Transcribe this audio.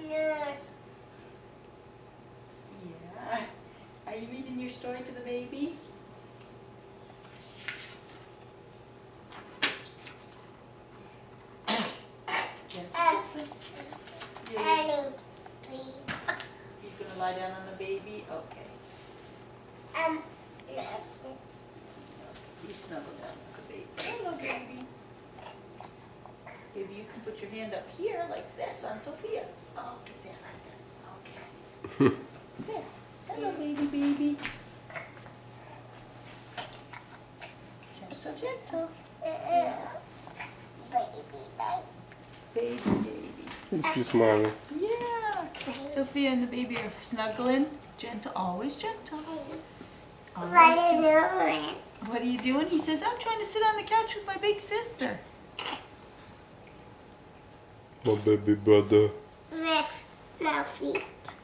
Nurse. Yeah. Are you reading your story to the baby? You're Annie, please. gonna lie down on the baby? Okay. Nurse. You snuggle down with the baby. Hello, baby. If you can put your hand up here like this on Sophia. Okay, there, like that. Okay. There. Hello, baby. Gentle, gentle. Baby. She's smiling. Yeah. Sophia and the baby are snuggling. Gentle, always gentle. Always What are you gentle. doing? What are you doing? He says, I'm trying to sit on the couch with my big sister. My baby brother. With no feet.